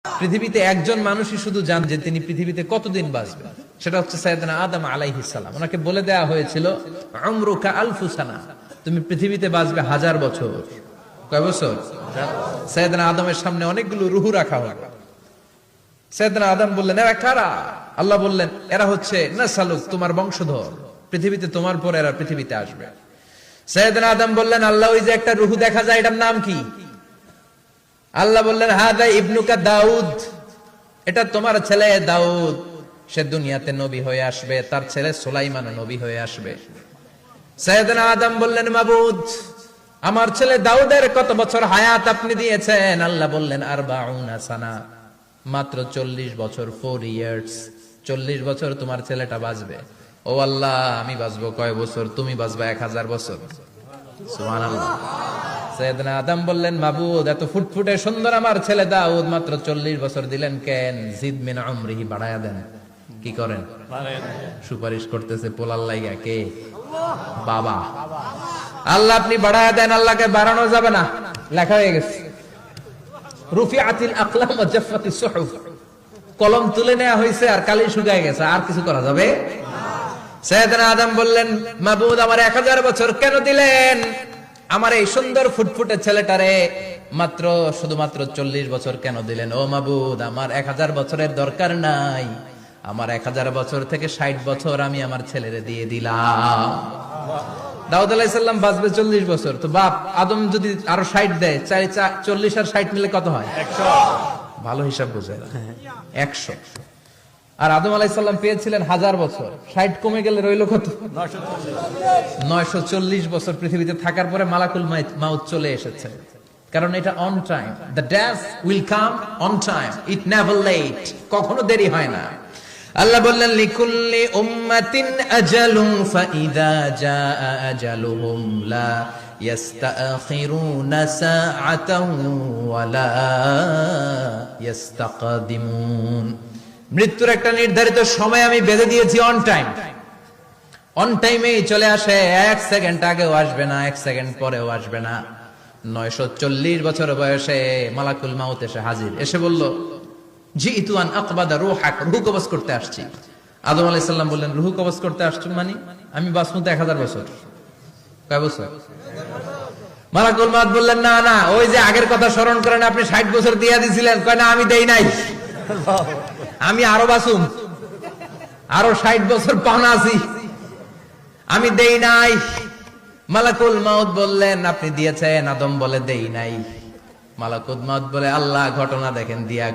পৃথিবীতে একজন মানুষই শুধু জান যে তিনি পৃথিবীতে কতদিন বাঁচবেন, সেটা হচ্ছে সাইয়েদনা আদম আলাইহিস সালাম। ওনাকে বলে দেয়া হয়েছিল উমরুকা আলফু সানা, তুমি পৃথিবীতে বাঁচবে 1000 বছর। কয় বছর? সাইয়েদনা আদমের সামনে অনেকগুলো রূহ রাখা হলো। সাইয়েদনা আদম বললেন, এরা কারা? আল্লাহ বললেন, এরা হচ্ছে নাসালুক, তোমার বংশধর, পৃথিবীতে তোমার পর এরা পৃথিবীতে আসবে। সাইয়েদনা আদম বললেন, আল্লাহ ওই যে একটা রূহ দেখা যায়, এটার নাম কি? আল্লাহ বললেন, হাদা ইবনুকা দাউদ, এটা তোমার ছেলে দাউদ, সে দুনিয়াতে নবী হয়ে আসবে, তার ছেলে সুলাইমান নবী হয়ে আসবে। সাইয়েদনা আদম বললেন, মাবুদ, আমার ছেলে দাউদের কত বছর হায়াত আপনি দিয়েছেন? আল্লাহ বললেন, 40 সানা, মাত্র 40 বছর, 4 ইয়ার্স, 40 বছর তোমার ছেলেটা বাঁচবে। ও আল্লাহ, আমি বাঁচবো কয় বছর? তুমি বাঁচবা 1000 বছর। সুবহানাল্লাহ। সাইয়েদনা আদম বললেন, মাবুদ, এত ফুটফুটে সুন্দর আমার ছেলে দাউদ, মাত্র 40 বছর দিলেন কেন? জিদ মিন উমরিহি, বাড়ায়া দেন। কি করেন? সুপারিশ করতেছে পোলার লাইগা কে? বাবা। আল্লাহ আপনি বাড়ায়া দেন। আল্লাহকে বাড়ানো যাবে না, লেখা হয়ে গেছে। রুফিআতিল আকলাম ওয়া জাফফাতিস সুহুফ, কলম তুলে নেওয়া হয়েছে আর কালি শুকায় গেছে, আর কিছু করা যাবে? সাইয়েদনা আদম বললেন, মাবুদ, আমার 1000 বছর কেন দিলেন? আমার এই সুন্দর ফুটফুটে ছেলেটারে মাত্র শুধুমাত্র 40 বছর কেন দিলেন? ও মাবুদ, আমার 1000 বছরের দরকার নাই, আমার 1000 বছর থেকে 60 বছর আমি আমার ছেলেরে দিয়ে দিলাম। দাউদ আলাইহিস সালাম বাঁচবে 40 বছর, তো বাপ আদম যদি আরো 60 দেয়, 40 আর 60 মিলে কত হয়? 100। ভালো হিসাব বোঝে, 100। আর আদম আলাইহিস সালাম পেয়েছিলেন 1000 বছর, 60 কমে গেলে রইল কত? 940 বছর পৃথিবীতে থাকার পরে মালাকুল মাউত চলে এসেছে। কারণ এটা on time, the death will come on time, it never late, কখনো দেরি হয় না। আল্লাহ বললেন, লিকুল্লি উম্মাতিন আজালুন ফাইদা জাআ আজালুহুম লা ইস্তাখিরুনা সাআতান ওয়া লা ইস্তাকদিমুন। মৃত্যুর একটা নির্ধারিত সময় আমি বেঁধে দিয়েছি, অন টাইম, অন টাইমেই চলে আসে, 1 সেকেন্ড আগেও আসবে না, 1 সেকেন্ড পরেও আসবে না। 940 বছর বয়সে মালাকুল মাউত এসে হাজির, এসে বলল, জিতু আন আকবাদা রূহাক, রূহ কবজ করতে আসছি। আদম আলাইহিস সালাম বললেন, রূহ কবজ করতে আসছো মানে? আমি বাঁচবো 1000 বছর। কয় বছর? মালাকুল মাউত বললেন, না না, ওই যে আগের কথা স্মরণ করেন, আপনি 60 বছর দিয়া দিয়েছিলেন। কয় না, আমি দেই নাই, আমি আরো বাঁচুম, আরো 60 বছর পাওনা আছি, আমি দেই নাই। মালাকুল মাউত বললেন, আপনি দিয়েছেন? আদম বলে, দেই নাই। মালাকুল মাউত বলে, আল্লাহ ঘটনা দেখেন, দিয়া